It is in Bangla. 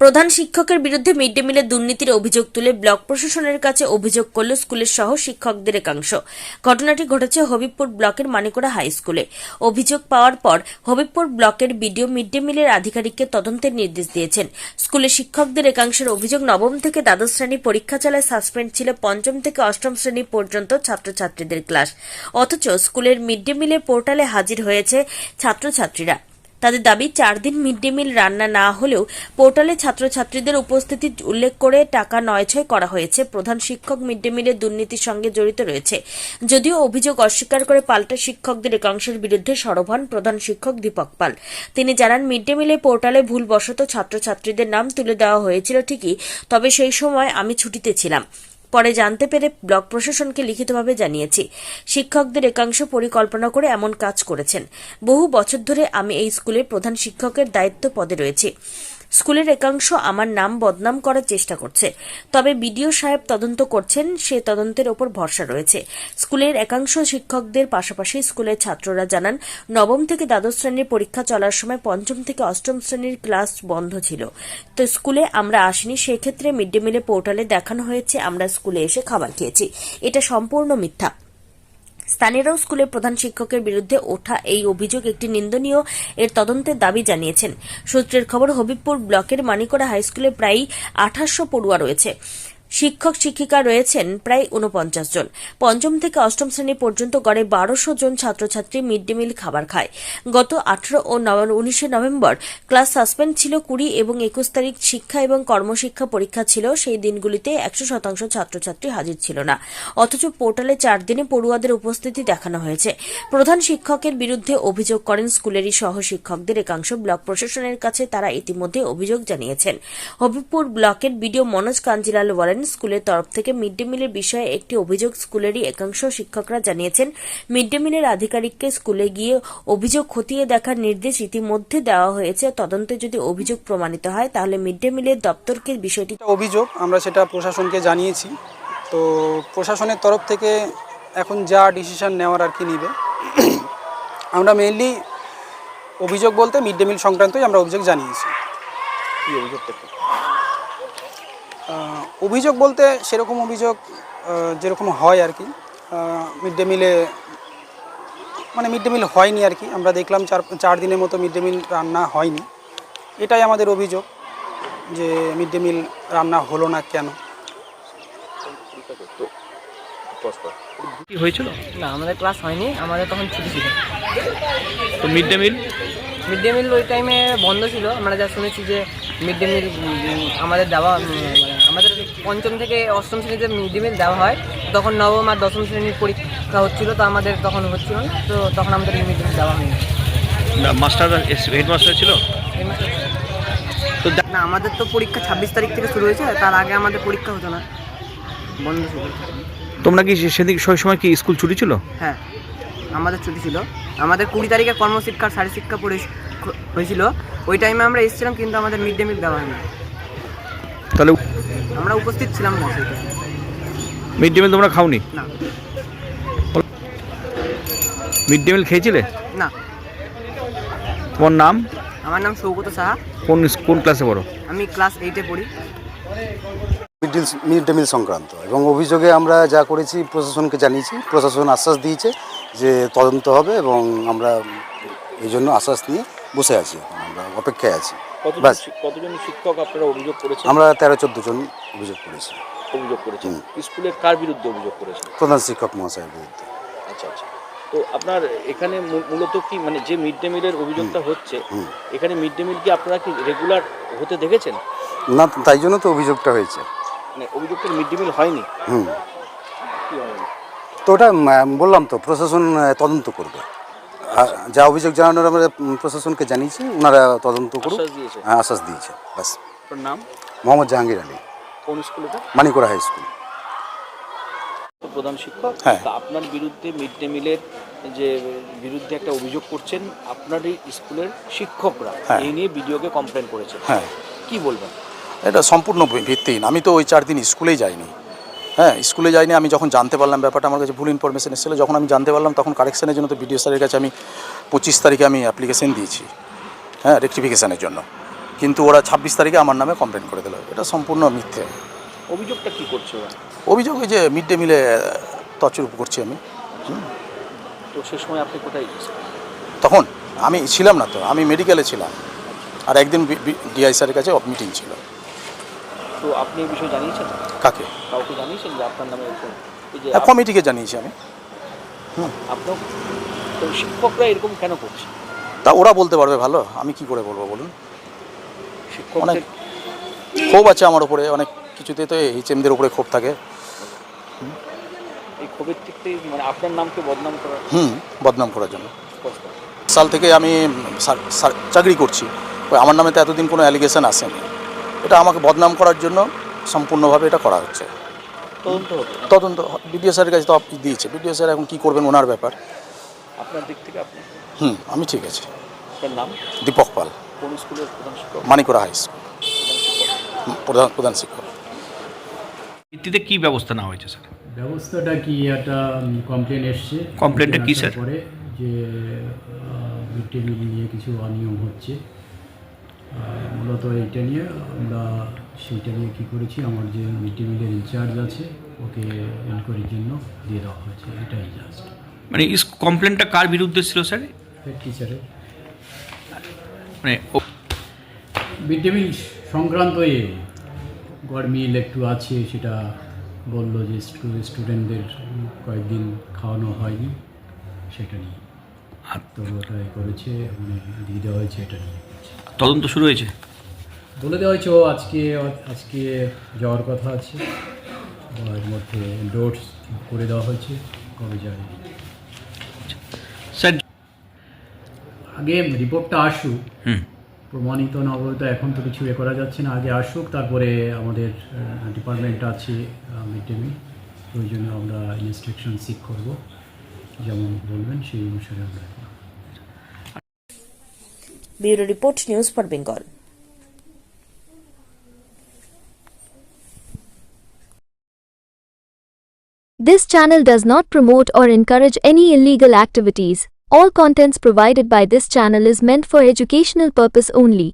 প্রধান শিক্ষকের বিরুদ্ধে মিড ডে মিলের দুর্নীতির অভিযোগ তুলে ব্লক প্রশাসনের কাছে অভিযোগ করল স্কুলের সহ শিক্ষকদের একাংশ। ঘটনাটি ঘটেছে হবিবপুর ব্লকের মানিকোড়া হাই স্কুলে। অভিযোগ পাওয়ার পর হবিবপুর ব্লকের বিডিও মিড ডে মিলের আধিকারিককে তদন্তের নির্দেশ দিয়েছেন। স্কুলের শিক্ষকদের একাংশের অভিযোগ, নবম থেকে দ্বাদশ শ্রেণী পরীক্ষা চালায় সাসপেন্ড ছিল পঞ্চম থেকে অষ্টম শ্রেণী পর্যন্ত ছাত্রছাত্রীদের ক্লাস, অথচ স্কুলের মিড ডে মিলের পোর্টালে হাজির হয়েছে ছাত্রছাত্রীরা। তাদের দাবি, 4 দিন মিড ডে মিল রান্না না হলেও পোর্টালে ছাত্রছাত্রীদের উপস্থিতি উল্লেখ করে টাকা নয়ছয় করা হয়েছে। প্রধান শিক্ষক মিড ডে মিলের দুর্নীতির সঙ্গে জড়িত রয়েছে। যদিও অভিযোগ অস্বীকার করে পাল্টা শিক্ষকদের একাংশের বিরুদ্ধে সরব হন প্রধান শিক্ষক দীপক পাল। তিনি জানান, মিড ডে মিলের পোর্টালে ভুলবশত ছাত্রছাত্রীদের নাম তুলে দেওয়া হয়েছিল ঠিকই, তবে সেই সময় আমি ছুটিতে ছিলাম। পরে জানতে পেরে ব্লক প্রশাসনকে লিখিতভাবে জানিয়েছি। শিক্ষকদের একাংশ পরিকল্পনা করে এমন কাজ করেছেন। বহু বছর ধরে আমি এই স্কুলের প্রধান শিক্ষকের দায়িত্ব পদে রয়েছি। স্কুলের একাংশ আমার নাম বদনাম করার চেষ্টা করছে, তবে বিডিও সাহেব তদন্ত করছেন, সে তদন্তের ওপর ভরসা রয়েছে। স্কুলের একাংশ শিক্ষকদের পাশাপাশি স্কুলের ছাত্ররা জানান, নবম থেকে দ্বাদশ শ্রেণীর পরীক্ষা চলার সময় পঞ্চম থেকে অষ্টম শ্রেণীর ক্লাস বন্ধ ছিল, তো স্কুলে আমরা আসিনি। সেক্ষেত্রে মিড ডে মিলে পোর্টালে দেখানো হয়েছে আমরা স্কুলে এসে খাবার খেয়েছি। এটা সম্পূর্ণ মিথ্যা। স্থানীয়রাও স্কুলের প্রধান শিক্ষকের বিরুদ্ধে ওঠা এই অভিযোগ একটি নিন্দনীয়, এর তদন্তের দাবি জানিয়েছেন। সূত্রের খবর, হবিবপুর ব্লকের মানিকোড়া হাইস্কুলে প্রায় 2800 পড়ুয়া রয়েছে। শিক্ষক শিক্ষিকা রয়েছেন প্রায় 49 জন। পঞ্চম থেকে অষ্টম শ্রেণী পর্যন্ত গড়ে 1200 জন ছাত্রছাত্রী মিড ডে মিল খাবার খায়। গত 18 ও 19 নভেম্বর ক্লাস সাসপেন্ড ছিল। 20 এবং 21 তারিখ শিক্ষা এবং কর্মশিক্ষা পরীক্ষা ছিল। সেই দিনগুলিতে 100% ছাত্রছাত্রী হাজির ছিল না, অথচ পোর্টালে 4 দিনে পড়ুয়াদের উপস্থিতি দেখানো হয়েছে। প্রধান শিক্ষকের বিরুদ্ধে অভিযোগ করেন স্কুলেরই সহ শিক্ষকদের একাংশ। ব্লক প্রশাসনের কাছে তারা ইতিমধ্যে অভিযোগ জানিয়েছেন। হবিবপুর ব্লকের বিডিও মনোজ কাঞ্জিলাল বলেন, স্কুলের তরফ থেকে মিড ডে মিলের বিষয়ে একটি অভিযোগ স্কুলেরই একাংশ শিক্ষকরা জানিয়েছেন। মিড ডে মিলের আধিকারিককে স্কুলে গিয়ে অভিযোগ খতিয়ে দেখার নির্দেশ ইতিমধ্যে দেওয়া হয়েছে। তদন্তে যদি অভিযোগ প্রমাণিত হয় তাহলে মিড ডে মিলের দপ্তরকে বিষয়টি অভিযোগ আমরা সেটা প্রশাসনকে জানিয়েছি। তো প্রশাসনের তরফ থেকে এখন যা ডিসিশন নেওয়ার আর কি নিবে। আমরা মেইনলি অভিযোগ বলতে মিড ডে মিল সংক্রান্তই আমরা অভিযোগ জানিয়েছি। কী অভিযোগ? অভিযোগ বলতে সেরকম অভিযোগ যেরকম হয় আর কি, মিড ডে মিলে মিড ডে মিল হয়নি আর কি। আমরা দেখলাম 4 দিনের মতো মিড ডে মিল রান্না হয়নি। এটাই আমাদের অভিযোগ, যে মিড ডে মিল রান্না হলো না কেন। কি হয়েছিল? না, আমাদের ক্লাস হয়নি, আমাদের তখন ছুটি ছিল। তো মিড ডে মিল ওই টাইমে বন্ধ ছিল। আমরা যা শুনেছি যে মিড ডে মিল আমাদের দেওয়া, আমাদের পঞ্চম থেকে অষ্টম শ্রেণীতে মিড ডে মিল দেওয়া হয়। তখন নবম আর দশম শ্রেণীর পরীক্ষা হচ্ছিল, তো আমাদের তখন হচ্ছিল না, তো তখন আমাদের মিড ডে মিল দেওয়া হয়নি। মাস্টার হেডমাস্টার ছিল তো না, আমাদের তো পরীক্ষা 26 তারিখ থেকে শুরু হয়েছে, তার আগে আমাদের পরীক্ষা হতো না, বন্ধ ছিল। তোমরা কি সেদিন সেই সময় কি স্কুল ছুটি ছিল? হ্যাঁ, আমাদের ছুটি ছিল। আমাদের 20 তারিখে কর্মশিক্ষার শারীরশিক্ষা হয়েছিল। ওই টাইমে আমরা এসেছিলাম, কিন্তু আমাদের মিড ডে মিল দেওয়া হয়নি। তাহলে আমরা উপস্থিত ছিলাম না সেই টাইমে। মিড ডে মিল তোমরা খাওনি? না। মিড ডে মিল খেয়েছিলে না। তোমার নাম? আমার নাম সৌগত সাহা। কোন ক্লাসে পড়ো? আমি ক্লাস 8-এ পড়ি। মিড ডে মিল সংক্রান্ত এবং অভিযোগে আমরা যা করেছি প্রশাসনকে জানিয়েছি। প্রশাসন আশ্বাস দিয়েছে যে তদন্ত হবে এবং আমরা এই জন্য আশ্বাস নিয়ে বসে আছি, আমরা অপেক্ষায় আছি। কতজন শিক্ষক আপনারা অভিযোগ করেছেন? আমরা 13-14 জন অভিযোগ করেছি। স্কুলের কার বিরুদ্ধে অভিযোগ করেছেন? প্রধান শিক্ষক মহাশয়ের বিরুদ্ধে। আচ্ছা। তো আপনার এখানে মূলত কি যে মিড ডে মিলের অভিযোগটা হচ্ছে, এখানে মিড ডে মিল কি আপনারা কি রেগুলার হতে দেখেছেন? না, তাই জন্য তো অভিযোগটা হয়েছে। অভিযোগটা মিড ডে মিল হয়নি। তো ওটা বললাম তো, প্রশাসন তদন্ত করবে। যা অভিযোগ জানানোর আমরা প্রশাসনকে জানিয়েছি, ওনারা তদন্ত করুন আশ্বাস দিয়েছে। ব্যাস। আপনার নাম? মোহাম্মদ জাহাঙ্গীর আলী। কোন স্কুল এটা? মানিকোড়া হাই স্কুল। প্রধান শিক্ষক। হ্যাঁ। আপনার বিরুদ্ধে মিড ডে মিলের যে বিরুদ্ধে একটা অভিযোগ করছেন, আপনার এই স্কুলের শিক্ষকরা এই নিয়ে বিডিওকে কমপ্লেন করেছেন। হ্যাঁ, কি বলবেন? এটা সম্পূর্ণ ভিত্তিহীন। আমি তো ওই 4 দিন স্কুলেই যাইনি। স্কুলে যাইনি। আমি যখন জানতে পারলাম ব্যাপারটা, আমার কাছে ভুল ইনফরমেশন এসেছিলো। যখন আমি জানতে পারলাম তখন কারেকশানের জন্য তো বিডিও স্যারের কাছে আমি 25 তারিখে আমি অ্যাপ্লিকেশন দিয়েছি, রেকটিফিকেশানের জন্য। কিন্তু ওরা 26 তারিখে আমার নামে কমপ্লেন করে দিল। এটা সম্পূর্ণ মিথ্যে। অভিযোগটা কি করছে ওরা? অভিযোগ ওই যে মিড ডে মিলে তছরূপ করছি আমি। তো সে সময় আপনি কোথায় গেছেন? তখন আমি ছিলাম না, তো আমি মেডিকেলে ছিলাম, আর একদিন ডিআই স্যারের কাছে মিটিং ছিল। তো আপনি এই বিষয়ে জানিয়েছেন? কাকে? কাউকে জানিয়েছেন যে আপনার নামে এরকম? এই যে কমিটিকে জানিয়েছি আমি। আপনার তো শিক্ষকরা এরকম কেন করছে? তা ওরা বলতে পারবে ভালো, আমি কি করে বলবো বলুন। শিক্ষকদের অনেক ক্ষোভ আছে আমার উপরে, অনেক কিছুতে তো এইচএমদের উপরে ক্ষোভ থাকে। এই ক্ষোভের দিক থেকে মানে আপনার নামকে বদনাম করা বদনাম করার জন্য। স্পষ্ট। সাল থেকে আমি চাকরি করছি, ওই আমার নামে তো এতদিন কোনো অ্যালিগেশন আসেনি। এটা আমাকে বদনাম করার জন্য সম্পূর্ণভাবে এটা করা হচ্ছে। তদন্ত হবে। তদন্ত বিডিও স্যারের কাছে তো দিয়েছে, বিডিও স্যার এখন কী করবেন ওনার ব্যাপার। আপনার দিক থেকে আপনি? আমি ঠিক আছে। আপনার নাম? দীপক পাল, কোন স্কুলের প্রধান শিক্ষক? মানিকোড়া হাই স্কুল প্রধান শিক্ষক। ভিত্তিতে কি ব্যবস্থা নেওয়া হয়েছে স্যার? ব্যবস্থাটা কি, একটা কমপ্লেন এসছে। কমপ্লেনটা কি স্যার? পরে যে মিড ডে মিল নিয়ে কিছু অনিয়ম হচ্ছে, মূলত এইটা নিয়ে আমরা সেইটা নিয়ে কী করেছি, আমার যে মিড ডে মিলের ইনচার্জ আছে ওকে এনকোয়ারির জন্য দিয়ে দেওয়া হয়েছে, এটাই জাস্ট। মানে কমপ্লেনটা কার বিরুদ্ধে ছিল স্যার? হেড টিচারের মানে মিড ডে মিল সংক্রান্ত গরমিল একটু আছে, সেটা বললো যে স্টুডেন্টদের কয়েকদিন খাওয়ানো হয়নি, সেটা নিয়ে তো ওটা করেছে, মানে দিয়ে দেওয়া হয়েছে, এটা নিয়ে তদন্ত শুরু হয়েছে, বলে দেওয়া হয়েছে। ও আজকে যাওয়ার কথা আছে, এর মধ্যে ডোটস করে দেওয়া হয়েছে, কবে যায় স্যার? আগে রিপোর্টটা আসুক, প্রমাণিত না হলে তো এখন তো কিছু করা যাচ্ছে না। আগে আসুক, তারপরে আমাদের ডিপার্টমেন্ট আছে মিড ডে মিল, ওই জন্য আমরা ইনস্ট্রাকশন সিক করব, যেমন বলবেন সেই অনুসারে আমরা। Bureau report, news for Bengal. This channel does not promote or encourage any illegal activities. All contents provided by this channel is meant for educational purpose only.